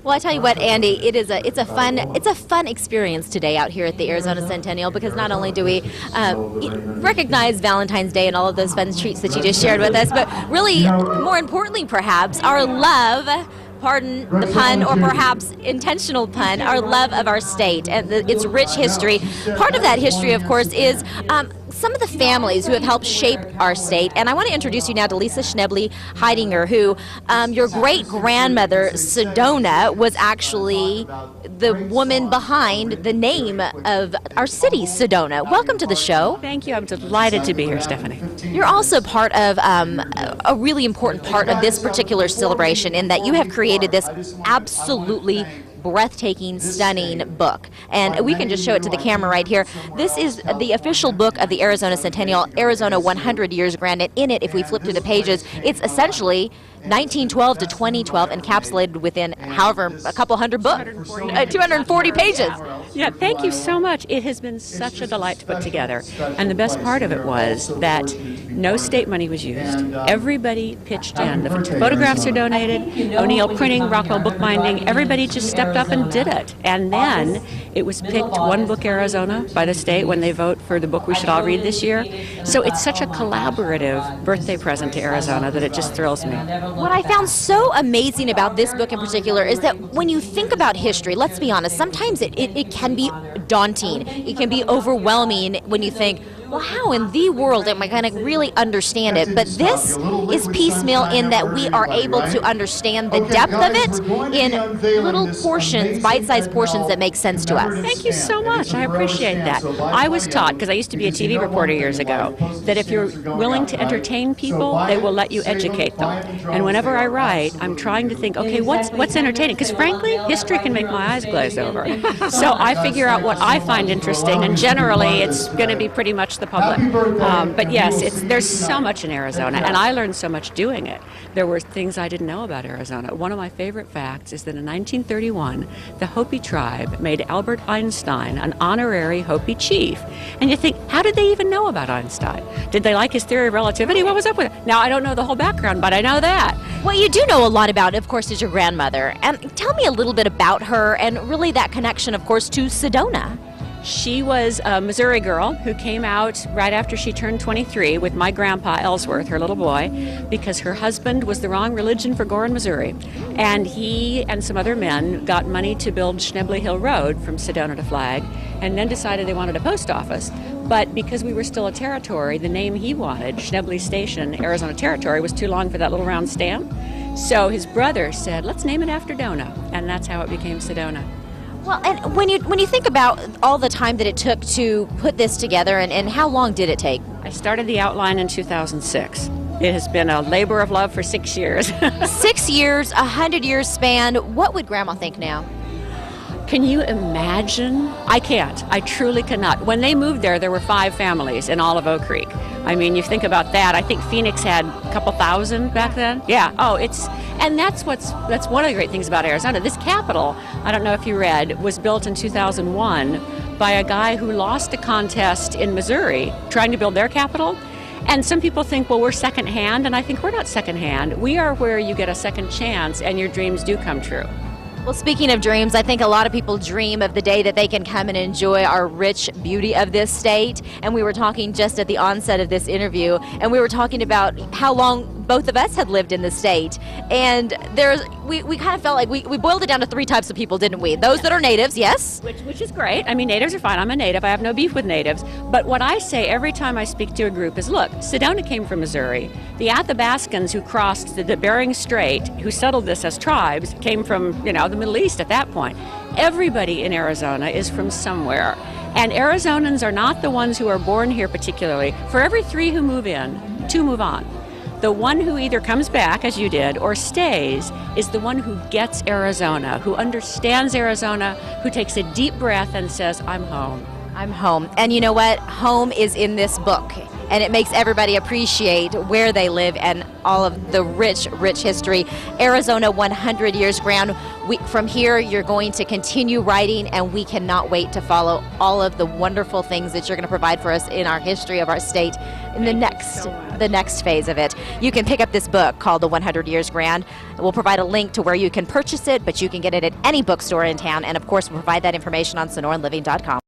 Well, I tell you what, Andy, it's a fun experience today out here at the Arizona Centennial, because not only do we recognize Valentine's Day and all of those fun treats that you just shared with us, but really, more importantly, perhaps, our love. Pardon the pun, or perhaps intentional pun, our love of our state and its rich history. Part of that history, of course, is some of the families who have helped shape our state. And I want to introduce you now to Lisa Schneble Heidinger, who your great-grandmother, Sedona, was actually the woman behind the name of our city, Sedona. Welcome to the show. Thank you. I'm delighted to be here, Stephanie. You're also part of a really important part of this particular celebration, in that you have created this absolutely breathtaking, stunning book. And we can just show it to the camera right here. This is the official book of the Arizona Centennial, Arizona 100 Years. Granted, in it, if we flip through the pages, it's essentially 1912 to 2012 encapsulated within, however, a couple hundred books, 240 pages. Yeah, thank you so much. It has been such a delight to put together. And the best part of it was that no state money was used. Everybody pitched in. The photographs are donated, O'Neill Printing, Rockwell Bookbinding, everybody just stepped up and did it. And then it was picked One Book Arizona by the state when they vote for the book we should all read this year. So it's such a collaborative birthday present to Arizona that it just thrills me. What I found so amazing about this book in particular is that when you think about history, let's be honest, sometimes it can be daunting. It can be overwhelming when you think, well, how in the world am I going to really understand it? But this is piecemeal in that we are able to understand the depth of it in little portions, bite-sized portions that make sense to us. Thank you so much. I appreciate that. I was taught, because I used to be a TV reporter years ago, that if you're willing to entertain people, they will let you educate them. And whenever I write, I'm trying to think, okay, what's entertaining? Because frankly, history can make my eyes glaze over. So I figure out what I find interesting, and generally it's going to be pretty much the public. But yes, there's so much in Arizona, and I learned so much doing it. There were things I didn't know about Arizona. One of my favorite facts is that in 1931, the Hopi tribe made Albert Einstein an honorary Hopi chief. And you think, how did they even know about Einstein? Did they like his theory of relativity? What was up with it? Now, I don't know the whole background, but I know that. What you do know a lot about, of course, is your grandmother. And tell me a little bit about her, and really that connection, of course, to Sedona. She was a Missouri girl who came out right after she turned 23 with my grandpa, Ellsworth, her little boy, because her husband was the wrong religion for Gorham, Missouri. And he and some other men got money to build Schneble Hill Road from Sedona to Flag, and then decided they wanted a post office. But because we were still a territory, the name he wanted, Schneble Station, Arizona Territory, was too long for that little round stamp. So his brother said, let's name it after Dona, and that's how it became Sedona. Well, and when you think about all the time that it took to put this together, and how long did it take? I started the outline in 2006. It has been a labor of love for 6 years. 6 years, 100 years span. What would Grandma think now? Can you imagine? I can't. I truly cannot. When they moved there were 5 families in all of Oak Creek. I mean, you think about that. I think Phoenix had a couple thousand back then. Yeah. Oh, and that's one of the great things about Arizona. This Capitol, I don't know if you read, was built in 2001 by a guy who lost a contest in Missouri trying to build their Capitol. And some people think, well, we're secondhand, and I think we're not secondhand. We are where you get a second chance and your dreams do come true. Well, speaking of dreams, I think a lot of people dream of the day that they can come and enjoy our rich beauty of this state. And we were talking just at the onset of this interview, and we were talking about how long both of us had lived in the state. And we kind of felt like we boiled it down to 3 types of people, didn't we? Those that are natives, yes. Which is great. I mean, natives are fine. I'm a native. I have no beef with natives. But what I say every time I speak to a group is, look, Sedona came from Missouri. The Athabascans who crossed the Bering Strait, who settled this as tribes, came from, the Middle East at that point. Everybody in Arizona is from somewhere. And Arizonans are not the ones who are born here particularly. For every 3 who move in, 2 move on. The one who either comes back, as you did, or stays is the one who gets Arizona, who understands Arizona, who takes a deep breath and says, I'm home. I'm home. And you know what? Home is in this book. and it makes everybody appreciate where they live and all of the rich, rich history. Arizona 100 Years Grand. From here, you're going to continue writing, and we cannot wait to follow all of the wonderful things that you're going to provide for us in our history of our state in the next phase of it. You can pick up this book called The 100 Years Grand. We'll provide a link to where you can purchase it, but you can get it at any bookstore in town, and of course, we'll provide that information on SonoranLiving.com.